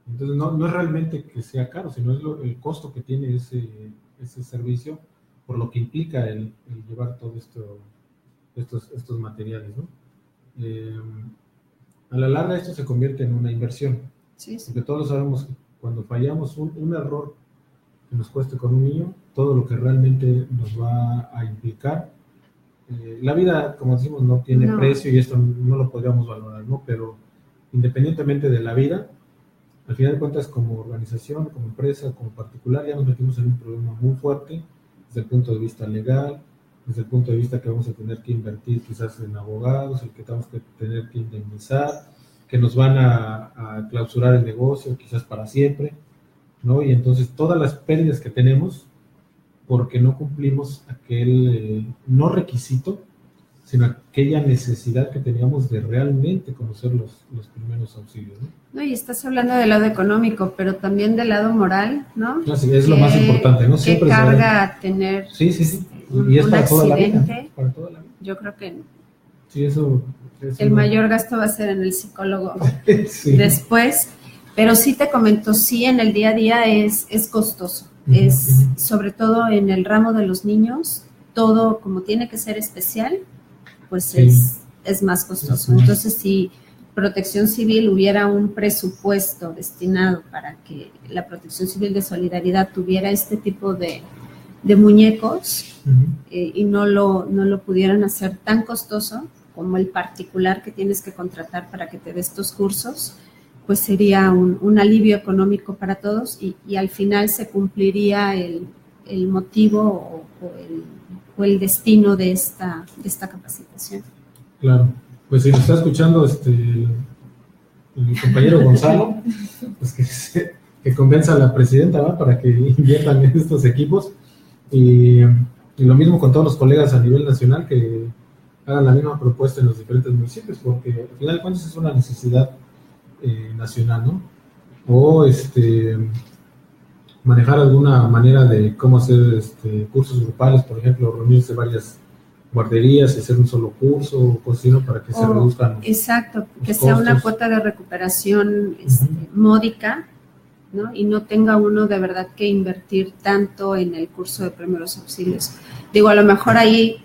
Entonces no es realmente que sea caro, sino es el costo que tiene ese servicio, por lo que implica el llevar todo estos materiales, ¿no? A la larga esto se convierte en una inversión, porque todos sabemos que cuando fallamos un error que nos cueste con un niño, todo lo que realmente nos va a implicar. La vida, como decimos, no tiene precio y esto no lo podríamos valorar, ¿no? Pero independientemente de la vida, al final de cuentas, como organización, como empresa, como particular, ya nos metimos en un problema muy fuerte desde el punto de vista legal, desde el punto de vista que vamos a tener que invertir quizás en abogados, el que tenemos que tener que indemnizar, que nos van a clausurar el negocio quizás para siempre, ¿no? Y entonces todas las pérdidas que tenemos porque no cumplimos aquel no requisito, sino aquella necesidad que teníamos de realmente conocer los primeros auxilios, ¿no? No, y estás hablando del lado económico, pero también del lado moral, ¿no? Así es, lo más importante, ¿no? Siempre ¿qué carga tener sí. Y es para toda la vida, para toda la vida. Yo creo que sí, eso el mayor gasto va a ser en el psicólogo después, pero sí te comento, sí, en el día a día es costoso. Es sobre todo en el ramo de los niños, todo como tiene que ser especial, pues es más costoso. Entonces, si Protección Civil hubiera un presupuesto destinado para que la Protección Civil de Solidaridad tuviera este tipo de muñecos y no lo pudieran hacer tan costoso como el particular que tienes que contratar para que te dé estos cursos, pues sería un alivio económico para todos y al final se cumpliría el motivo o el destino de esta capacitación. Claro, pues si nos está escuchando el compañero Gonzalo, pues que convenza a la presidenta, ¿va? Para que inviertan en estos equipos y lo mismo con todos los colegas a nivel nacional que hagan la misma propuesta en los diferentes municipios, porque al final de cuentas es una necesidad nacional, ¿no? O manejar alguna manera de cómo hacer cursos grupales, por ejemplo, reunirse varias guarderías y hacer un solo curso o cosas así, ¿no? Para que se reduzcan. Exacto, que sea una cuota de recuperación módica, ¿no? Y no tenga uno de verdad que invertir tanto en el curso de primeros auxilios. Digo, a lo mejor ahí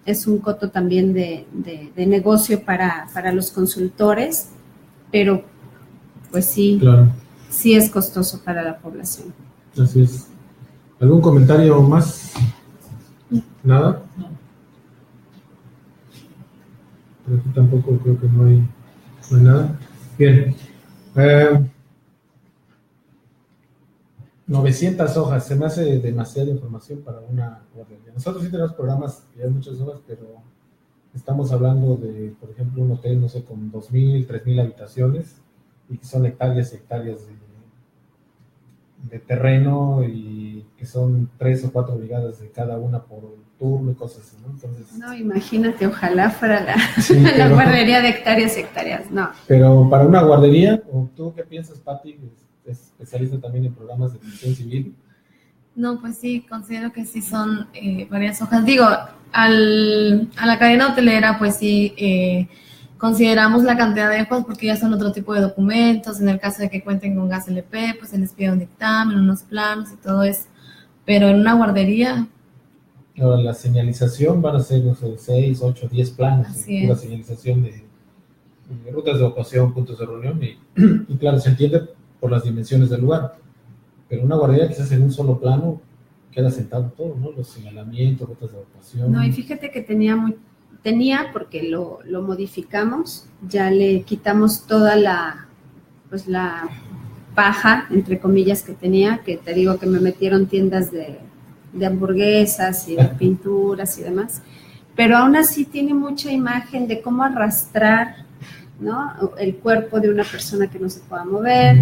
es un coto también de negocio para los consultores, pero pues sí, claro, sí es costoso para la población. Así es. ¿Algún comentario más? ¿Nada? No. Pero aquí tampoco creo que no hay nada. Bien. 900 hojas, se me hace demasiada información para una guardería. Nosotros sí tenemos programas que hay muchas hojas, pero estamos hablando de, por ejemplo, un hotel, no sé, con 2,000, 3,000 habitaciones, y que son hectáreas y hectáreas de terreno, y que son 3 o 4 brigadas de cada una por turno y cosas así, ¿no? Entonces, no, imagínate, ojalá fuera la guardería de hectáreas y hectáreas, no. Pero para una guardería, ¿o tú qué piensas, Pati? Es especialista también en programas de protección civil. No, pues sí, considero que sí son varias hojas. Digo, a la cadena hotelera, pues sí, consideramos la cantidad de hojas porque ya son otro tipo de documentos. En el caso de que cuenten con gas LP, pues se les pide un dictamen, unos planos y todo eso. Pero en una guardería... Ahora, la señalización van a ser, no sé, 6, 8, 10 planos. Así la señalización de rutas de evacuación, puntos de reunión, y claro, se entiende por las dimensiones del lugar. Pero una guardería quizás en un solo plano queda sentado todo, ¿no? Los señalamientos, rutas de evacuación. No, y fíjate que tenía porque lo modificamos, ya le quitamos toda la paja, entre comillas, que tenía, que te digo que me metieron tiendas de hamburguesas y de pinturas y demás, pero aún así tiene mucha imagen de cómo arrastrar, ¿no?, el cuerpo de una persona que no se pueda mover,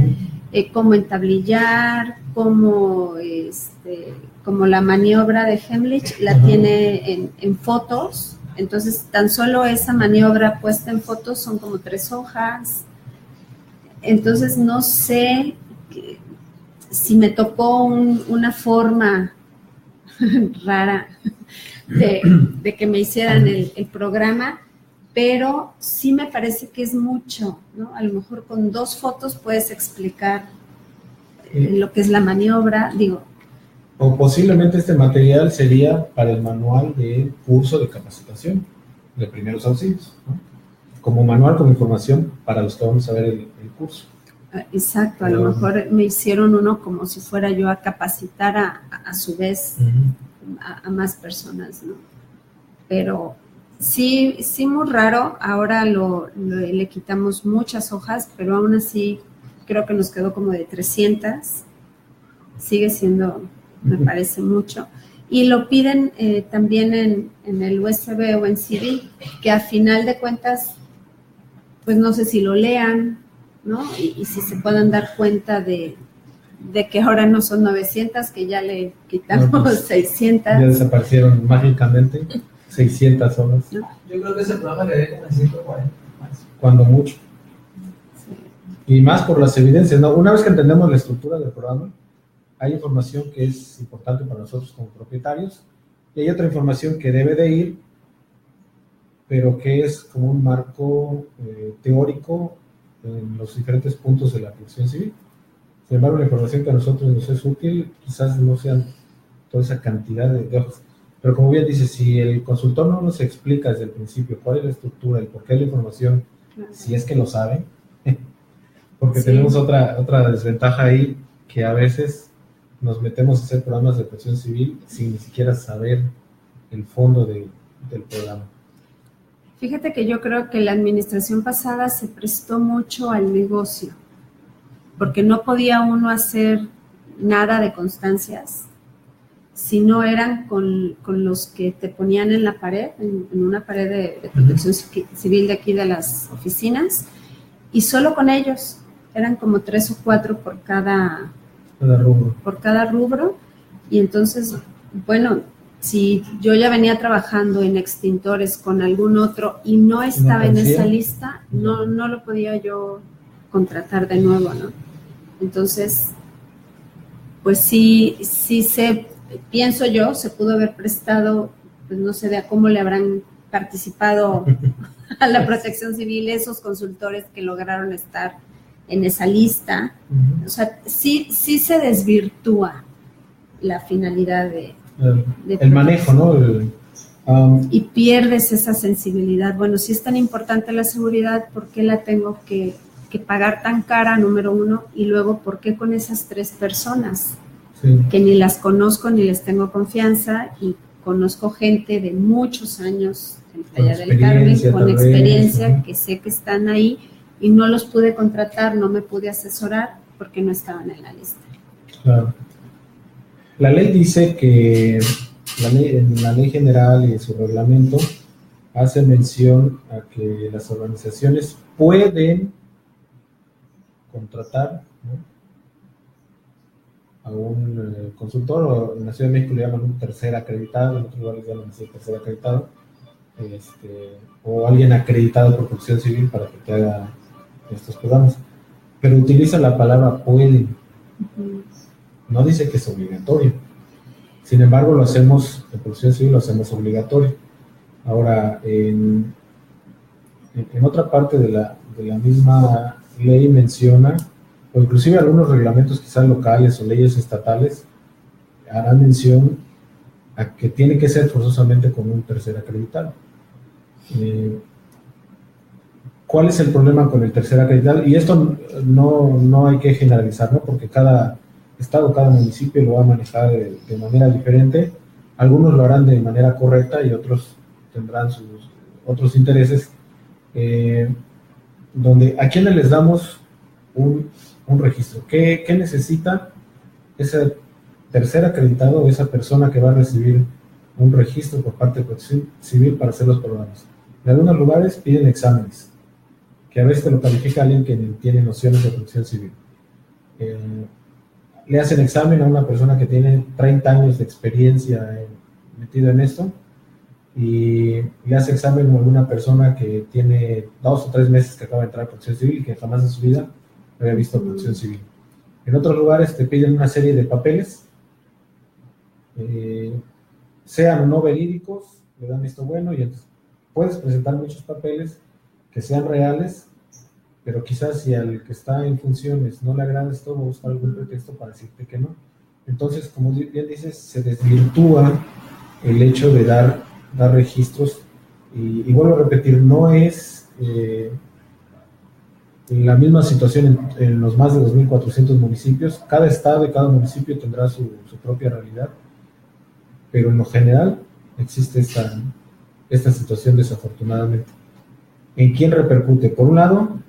cómo entablillar, como la maniobra de Heimlich la tiene en fotos. Entonces tan solo esa maniobra puesta en fotos son como 3 hojas. Entonces no sé si me tocó una forma rara de que me hicieran el programa, pero sí me parece que es mucho, ¿no? A lo mejor con 2 fotos puedes explicar lo que es la maniobra, digo. O posiblemente este material sería para el manual de curso de capacitación de primeros auxilios, ¿no? Como manual con información para los que vamos a ver el curso. Exacto, a lo mejor me hicieron uno como si fuera yo a capacitar a su vez a más personas, ¿no? Pero sí muy raro. Ahora le quitamos muchas hojas, pero aún así creo que nos quedó como de 300. Sigue siendo, me parece mucho. Y lo piden también en el USB o en CD, que a final de cuentas, pues no sé si lo lean, ¿no? Y si se puedan dar cuenta de que ahora no son 900, que ya le quitamos no, pues 600. Ya desaparecieron mágicamente 600 horas. ¿No? Yo creo que ese programa le deja 140 más. Cuando mucho. Sí. Y más por las evidencias, ¿no? Una vez que entendemos la estructura del programa, hay información que es importante para nosotros como propietarios y hay otra información que debe de ir, pero que es como un marco teórico en los diferentes puntos de la protección civil. Sin embargo, la información que a nosotros nos es útil, quizás no sean toda esa cantidad de hojas. Pero como bien dice, si el consultor no nos explica desde el principio cuál es la estructura y por qué la información, si es que lo sabe, porque sí, tenemos otra desventaja ahí, que a veces nos metemos a hacer programas de protección civil sin ni siquiera saber el fondo del programa. Fíjate que yo creo que la administración pasada se prestó mucho al negocio, porque no podía uno hacer nada de constancias si no eran con los que te ponían en la pared, en una pared de protección civil de aquí de las oficinas, y solo con ellos. Eran como 3 o 4 por cada rubro. Y entonces, bueno, si yo ya venía trabajando en extintores con algún otro y no estaba en esa lista, no lo podía yo contratar de nuevo, ¿no? Entonces, pues sí pienso yo, se pudo haber prestado, pues no sé de a cómo le habrán participado a la protección civil esos consultores que lograron estar en esa lista. O sea, sí se desvirtúa la finalidad de el manejo, ¿no? Y pierdes esa sensibilidad. Bueno, si es tan importante la seguridad, ¿por qué la tengo que pagar tan cara, número uno? Y luego, ¿por qué con esas 3 personas? Sí. Que ni las conozco ni les tengo confianza, y conozco gente de muchos años en Playa del Carmen con experiencia, que sé que están ahí y no los pude contratar, no me pude asesorar porque no estaban en la lista. Claro. La ley dice que en la ley general y en su reglamento hace mención a que las organizaciones pueden contratar, ¿no?, a un consultor, o en la Ciudad de México le llaman un tercer acreditado, en otros lugares llaman así tercer acreditado, o alguien acreditado por Protección Civil para que te haga estos programas, pero utiliza la palabra pueden. No dice que es obligatorio. Sin embargo, lo hacemos, en Protección Civil lo hacemos obligatorio. Ahora, en otra parte de la misma ley menciona, o inclusive algunos reglamentos quizás locales o leyes estatales harán mención a que tiene que ser forzosamente con un tercer acreditado. ¿Cuál es el problema con el tercer acreditado? Y esto no hay que generalizar, ¿no? Porque cada estado, cada municipio lo va a manejar de manera diferente. Algunos lo harán de manera correcta y otros tendrán sus otros intereses, donde a quienes les damos un registro. ¿Qué necesita ese tercer acreditado o esa persona que va a recibir un registro por parte de Protección Civil para hacer los programas? En algunos lugares piden exámenes, que a veces te lo califica alguien que tiene nociones de Protección Civil. Le hacen examen a una persona que tiene 30 años de experiencia metida en esto, y le hace examen a alguna persona que tiene 2 o 3 meses que acaba de entrar a Protección Civil y que jamás en su vida había visto Protección Civil. En otros lugares te piden una serie de papeles, sean o no verídicos, le dan esto bueno, y entonces puedes presentar muchos papeles que sean reales, pero quizás si al que está en funciones no le agrada esto, va a buscar algún pretexto para decirte que no. Entonces, como bien dices, se desvirtúa el hecho de dar registros, y vuelvo a repetir, no es la misma situación en los más de 2.400 municipios. Cada estado y cada municipio tendrá su propia realidad, pero en lo general existe esta situación, desafortunadamente. ¿En quién repercute? Por un lado,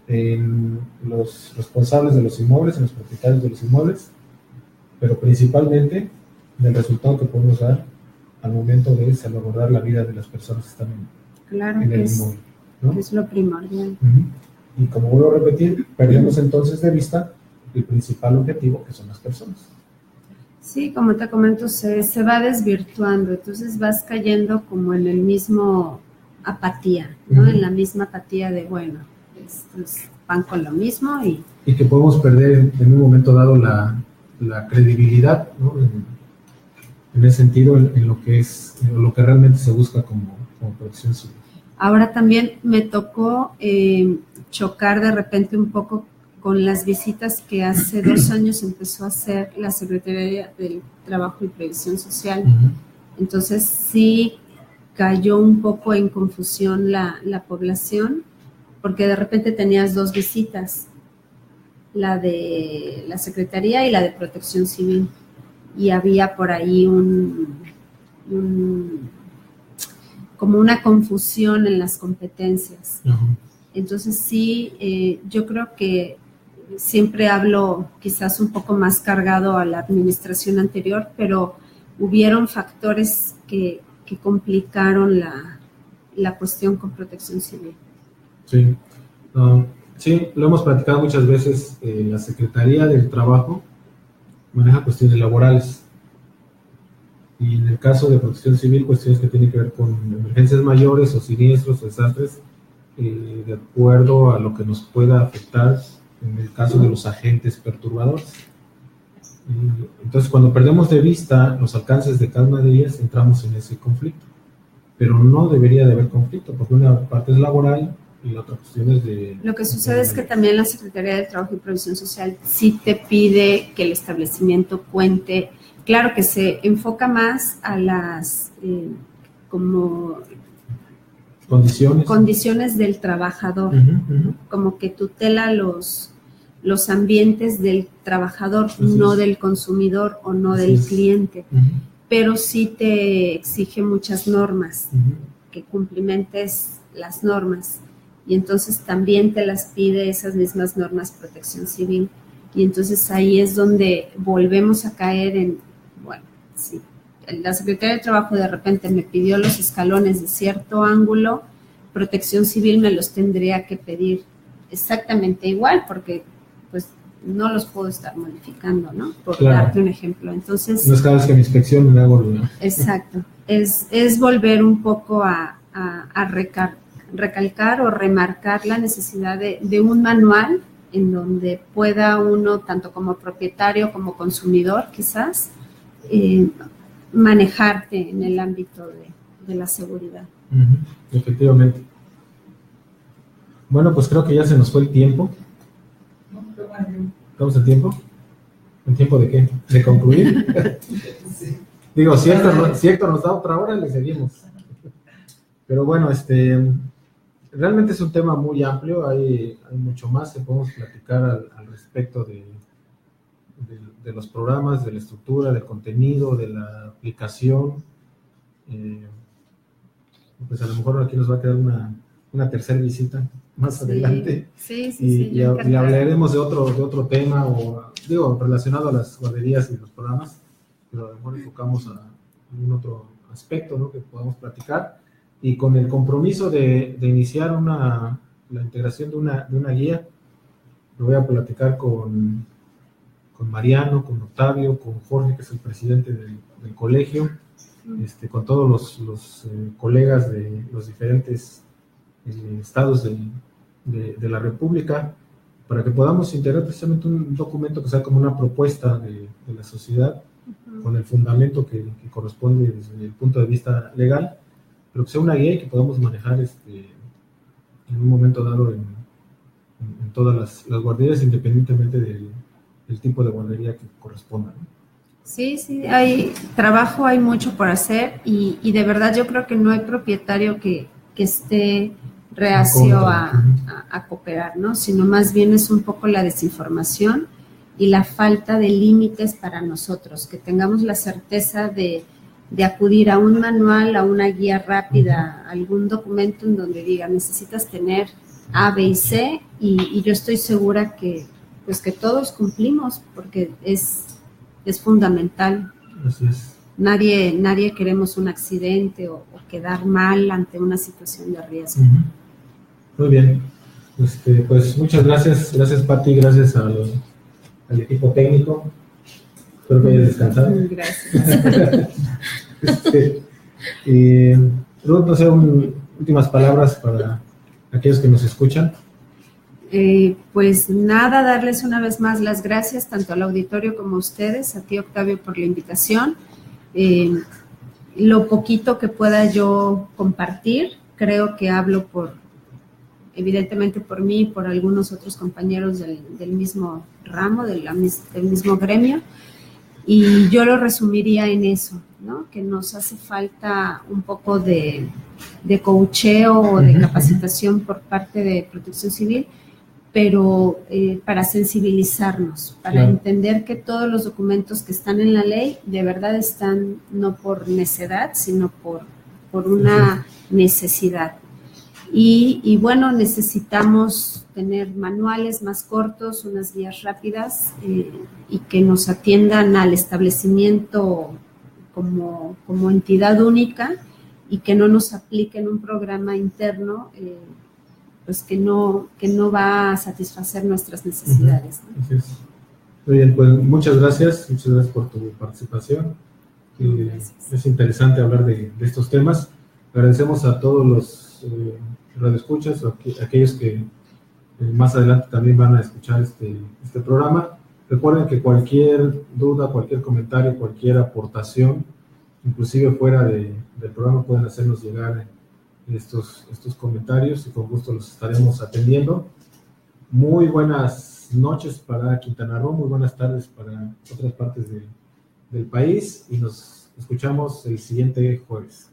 en los responsables de los inmuebles, en los propietarios de los inmuebles, pero principalmente en el resultado que podemos dar al momento de salvaguardar la vida de las personas que están en el inmueble, ¿no? Que es lo primordial. Y como vuelvo a repetir, perdemos entonces de vista el principal objetivo, que son las personas. Sí, como te comento, se va desvirtuando, entonces vas cayendo como en el mismo apatía, ¿no? En la misma apatía de, bueno, van con lo mismo y que podemos perder en un momento dado la credibilidad, ¿no? En ese sentido, en lo que realmente se busca como Protección Civil. Ahora también me tocó chocar de repente un poco con las visitas que hace 2 años empezó a hacer la Secretaría del Trabajo y Previsión Social. Entonces sí cayó un poco en confusión la población, porque de repente tenías 2 visitas, la de la Secretaría y la de Protección Civil, y había por ahí como una confusión en las competencias. Entonces sí, yo creo que siempre hablo quizás un poco más cargado a la administración anterior, pero hubieron factores que complicaron la cuestión con Protección Civil. Sí, sí, lo hemos platicado muchas veces. La Secretaría del Trabajo maneja cuestiones laborales, y en el caso de Protección Civil, cuestiones que tienen que ver con emergencias mayores o siniestros o desastres, de acuerdo a lo que nos pueda afectar en el caso de los agentes perturbadores. Entonces, cuando perdemos de vista los alcances de cada una de ellas, entramos en ese conflicto, pero no debería de haber conflicto, porque una parte es laboral y la otra cuestión es de... Lo que sucede es que también la Secretaría del Trabajo y Previsión Social sí te pide que el establecimiento cuente, claro que se enfoca más a las como condiciones del trabajador, como que tutela los ambientes del trabajador, no del consumidor o no del cliente, pero sí te exige muchas normas, que cumplimentes las normas, y entonces también te las pide esas mismas normas Protección Civil, y entonces ahí es donde volvemos a caer en, bueno, sí, la Secretaría de Trabajo de repente me pidió los escalones de cierto ángulo, Protección Civil me los tendría que pedir exactamente igual, porque pues no los puedo estar modificando, ¿no? Por darte un ejemplo. Entonces, no es cada vez que me inspeccionen me hago lo... Exacto. Es volver un poco a recalcar o remarcar la necesidad de un manual en donde pueda uno, tanto como propietario como consumidor quizás, manejarte en el ámbito de la seguridad. Efectivamente. Bueno, pues creo que ya se nos fue el tiempo. ¿Estamos en tiempo? ¿En tiempo de qué? ¿De concluir? Sí. Digo, si Héctor nos da otra hora, le seguimos. Pero bueno, realmente es un tema muy amplio, hay mucho más que podemos platicar al respecto de de los programas, de la estructura, del contenido, de la aplicación. Pues a lo mejor aquí nos va a quedar una tercera visita más adelante. Y hablaremos de otro tema, o digo, relacionado a las guarderías y los programas, pero a lo mejor enfocamos a algún otro aspecto, ¿no?, que podamos platicar, y con el compromiso de iniciar la integración de una guía. Lo voy a platicar con Mariano, con Octavio, con Jorge, que es el presidente del colegio, con todos los colegas de los diferentes estados de la República, para que podamos integrar precisamente un documento que sea como una propuesta de la sociedad, con el fundamento que corresponde desde el punto de vista legal, pero que sea una guía y que podamos manejar en un momento dado en todas las guarderías, independientemente del tipo de guardería que corresponda, ¿no? Sí, hay trabajo, hay mucho por hacer, y de verdad yo creo que no hay propietario que esté reacio a cooperar, ¿no? Sino más bien es un poco la desinformación y la falta de límites para nosotros, que tengamos la certeza de acudir a un manual, a una guía rápida, a algún documento en donde diga necesitas tener A, B y C, y yo estoy segura que todos cumplimos, porque es fundamental. Así es. Nadie queremos un accidente o quedar mal ante una situación de riesgo. Muy bien. Pues muchas gracias. Gracias, Pati. Gracias al equipo técnico. Espero que hayas descansado. Gracias. Ruth, no sé, últimas palabras para aquellos que nos escuchan. Pues nada, darles una vez más las gracias tanto al auditorio como a ustedes, a ti, Octavio, por la invitación. Lo poquito que pueda yo compartir, creo que hablo evidentemente por mí y por algunos otros compañeros del mismo ramo, del mismo gremio, y yo lo resumiría en eso, ¿no? Que nos hace falta un poco de coacheo o de capacitación por parte de Protección Civil, pero para sensibilizarnos, para entender que todos los documentos que están en la ley de verdad están no por necedad, sino por una necesidad. Y bueno, necesitamos tener manuales más cortos, unas guías rápidas, y que nos atiendan al establecimiento como entidad única, y que no nos apliquen un programa interno pues que no va a satisfacer nuestras necesidades, ¿no? Así es. Muy bien, pues muchas gracias por tu participación. Es interesante hablar de estos temas. Agradecemos a todos los radioescuchas, aquellos que más adelante también van a escuchar este programa. Recuerden que cualquier duda, cualquier comentario, cualquier aportación, inclusive fuera del programa, pueden hacernos llegar estos comentarios, y con gusto los estaremos atendiendo. Muy buenas noches para Quintana Roo, muy buenas tardes para otras partes del país, y nos escuchamos el siguiente jueves.